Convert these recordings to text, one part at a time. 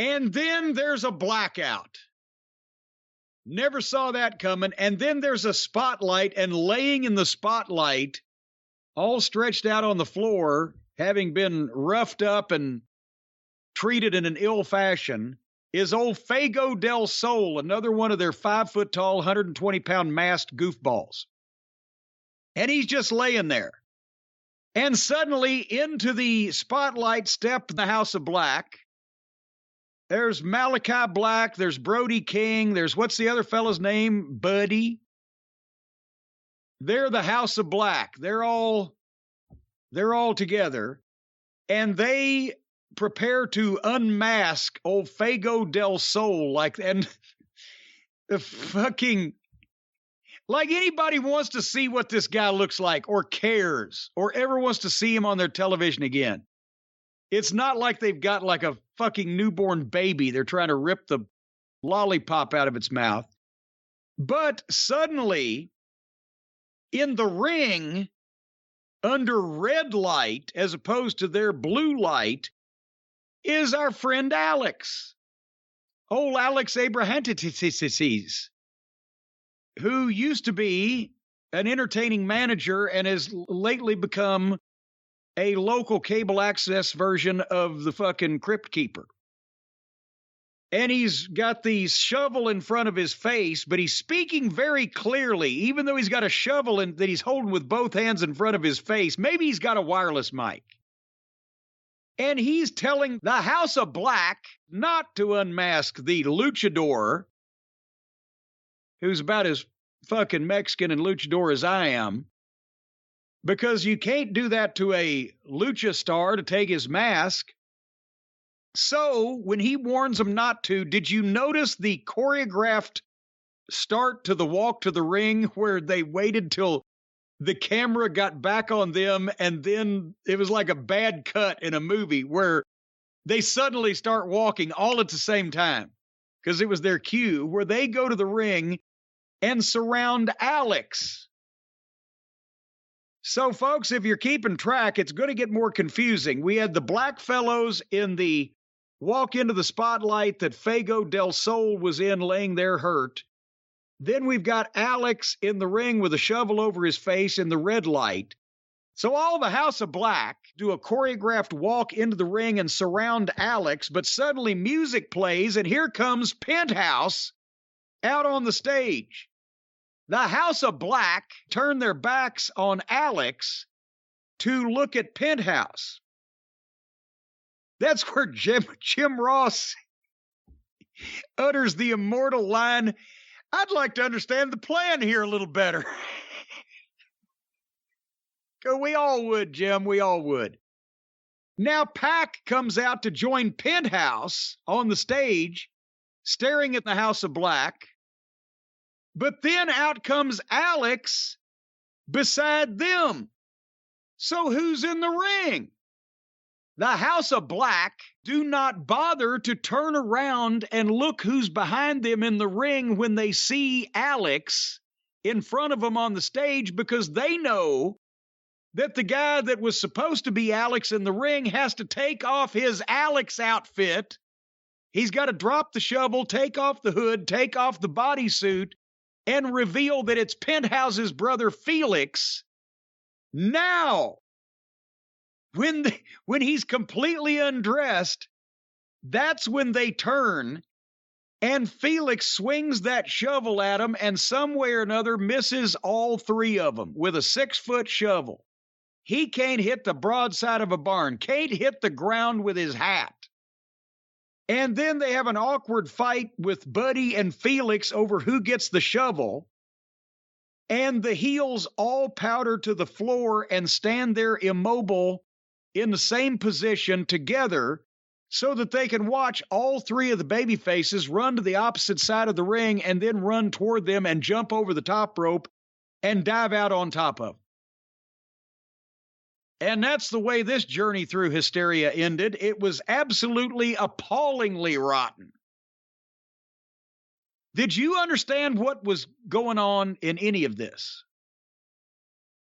And then there's a blackout. Never saw that coming. And then there's a spotlight, and laying in the spotlight, all stretched out on the floor, having been roughed up and treated in an ill fashion, is old Fago del Sol, another one of their 5-foot-tall, 120-pound masked goofballs. And he's just laying there. And suddenly, into the spotlight stepped the House of Black. There's Malachi Black, there's Brody King, there's what's the other fella's name? Buddy. They're the House of Black. They're all together. And they prepare to unmask old Fago del Sol, and the fucking, like anybody wants to see what this guy looks like or cares or ever wants to see him on their television again. It's not like they've got like a fucking newborn baby they're trying to rip the lollipop out of its mouth. But suddenly, in the ring, under red light as opposed to their blue light, is our friend Alex. Old Alex Abrahantis, who used to be an entertaining manager and has lately become a local cable access version of the fucking Crypt Keeper. And he's got the shovel in front of his face, but he's speaking very clearly, even though he's got a shovel that he's holding with both hands in front of his face. Maybe he's got a wireless mic. And he's telling the House of Black not to unmask the luchador, who's about as fucking Mexican and luchador as I am, because you can't do that to a lucha star to take his mask. So when he warns them not to, did you notice the choreographed start to the walk to the ring where they waited till the camera got back on them, and then it was like a bad cut in a movie where they suddenly start walking all at the same time because it was their cue, where they go to the ring and surround Alex. So, folks, if you're keeping track, it's going to get more confusing. We had the Black Fellows in the walk into the spotlight that Fago del Sol was in, laying there hurt. Then we've got Alex in the ring with a shovel over his face in the red light. So all the House of Black do a choreographed walk into the ring and surround Alex, but suddenly music plays, and here comes Penthouse out on the stage. The House of Black turn their backs on Alex to look at Penthouse. That's where Jim Ross utters the immortal line, "I'd like to understand the plan here a little better." We all would, Jim. We all would. Now Pac comes out to join Penthouse on the stage, staring at the House of Black. But then out comes Alex beside them. So who's in the ring? The House of Black do not bother to turn around and look who's behind them in the ring when they see Alex in front of them on the stage, because they know that the guy that was supposed to be Alex in the ring has to take off his Alex outfit. He's got to drop the shovel, take off the hood, take off the bodysuit, and reveal that it's Penthouse's brother Felix. Now, when he's completely undressed, that's when they turn, and Felix swings that shovel at him, and some way or another misses all three of them with a 6-foot shovel. He can't hit the broadside of a barn, can't hit the ground with his hat. And then they have an awkward fight with Buddy and Felix over who gets the shovel. And the heels all powder to the floor and stand there immobile in the same position together so that they can watch all three of the baby faces run to the opposite side of the ring and then run toward them and jump over the top rope and dive out on top of them. And that's the way this journey through hysteria ended. It was absolutely appallingly rotten. Did you understand what was going on in any of this?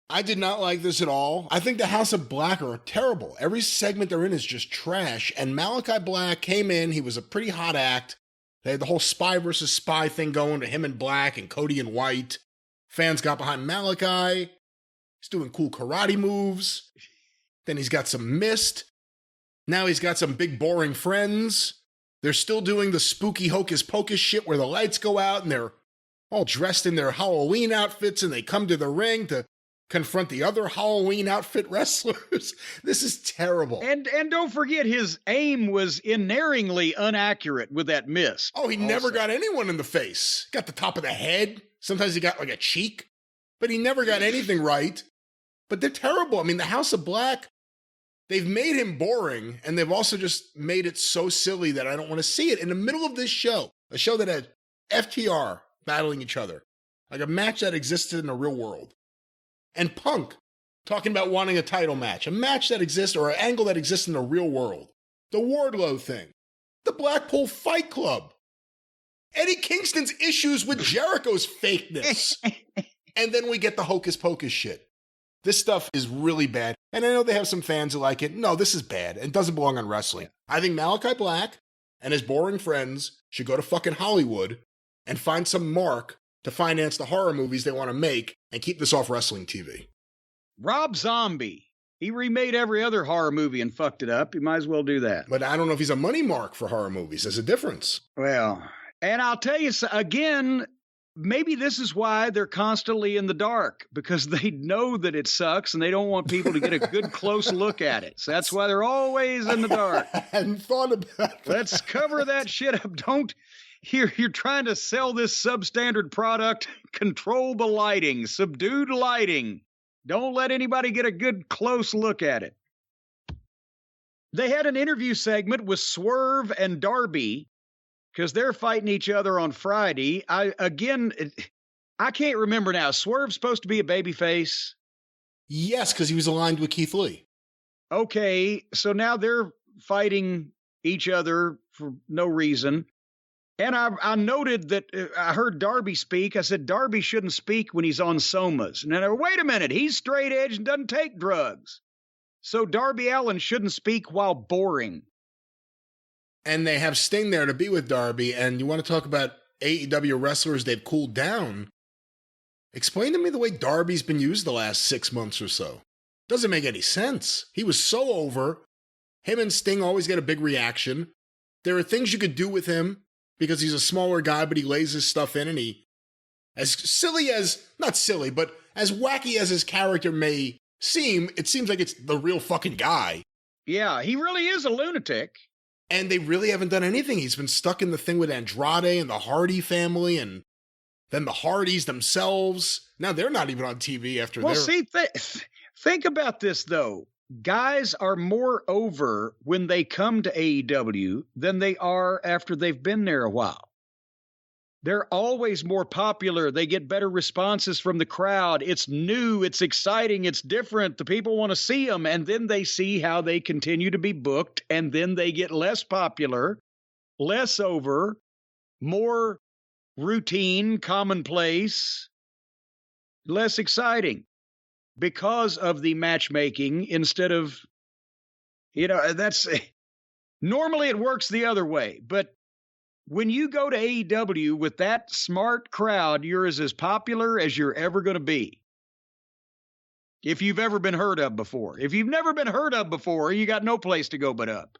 I did not like this at all. I think the House of Black are terrible. Every segment they're in is just trash. And Malachi Black came in. He was a pretty hot act. They had the whole spy versus spy thing going to him and Black and Cody and White. Fans got behind Malachi. He's doing cool karate moves. Then he's got some mist. Now he's got some big boring friends. They're still doing the spooky hocus pocus shit where the lights go out and they're all dressed in their Halloween outfits and they come to the ring to confront the other Halloween outfit wrestlers. This is terrible. And don't forget, his aim was inerringly inaccurate with that mist. Oh, he never got anyone in the face. Got the top of the head. Sometimes he got like a cheek. But he never got anything right. But they're terrible. I mean, the House of Black, they've made him boring, and they've also just made it so silly that I don't want to see it. In the middle of this show, a show that had FTR battling each other, like a match that existed in the real world, and Punk talking about wanting a title match, a match that exists or an angle that exists in the real world, the Wardlow thing, the Blackpool Fight Club, Eddie Kingston's issues with Jericho's fakeness, and then we get the hocus pocus shit. This stuff is really bad, and I know they have some fans who like it. No, this is bad. It doesn't belong on wrestling. I think Malachi Black and his boring friends should go to fucking Hollywood and find some mark to finance the horror movies they want to make and keep this off wrestling TV. Rob Zombie. He remade every other horror movie and fucked it up. He might as well do that. But I don't know if he's a money mark for horror movies. There's a difference. Well, and I'll tell you again, maybe this is why they're constantly in the dark, because they know that it sucks and they don't want people to get a good close look at it. So that's why they're always in the dark. I hadn't thought about that. Let's cover that shit up. Don't. You're trying to sell this substandard product. Control the lighting. Subdued lighting. Don't let anybody get a good close look at it. They had an interview segment with Swerve and Darby because they're fighting each other on Friday. I can't remember now. Swerve's supposed to be a babyface? Yes, because he was aligned with Keith Lee. Okay, so now they're fighting each other for no reason. And I noted that I heard Darby speak. I said, Darby shouldn't speak when he's on somas. And then I wait a minute, he's straight edge and doesn't take drugs. So Darby Allin shouldn't speak while boring. And they have Sting there to be with Darby. And you want to talk about AEW wrestlers, they've cooled down. Explain to me the way Darby's been used the last 6 months or so. Doesn't make any sense. He was so over. Him and Sting always get a big reaction. There are things you could do with him, because he's a smaller guy, but he lays his stuff in, and he, as silly as, not silly, but as wacky as his character may seem, it seems like it's the real fucking guy. Yeah, he really is a lunatic. And they really haven't done anything. He's been stuck in the thing with Andrade and the Hardy family, and then the Hardys themselves. Now they're not even on TV after Well, see, think about this, though. Guys are more over when they come to AEW than they are after they've been there a while. They're always more popular. They get better responses from the crowd. It's new. It's exciting. It's different. The people want to see them. And then they see how they continue to be booked. And then they get less popular, less over, more routine, commonplace, less exciting. Because of the matchmaking, instead of, that's normally it works the other way. But when you go to AEW with that smart crowd, you're as popular as you're ever going to be. If you've ever been heard of before. If you've never been heard of before, you got no place to go but up.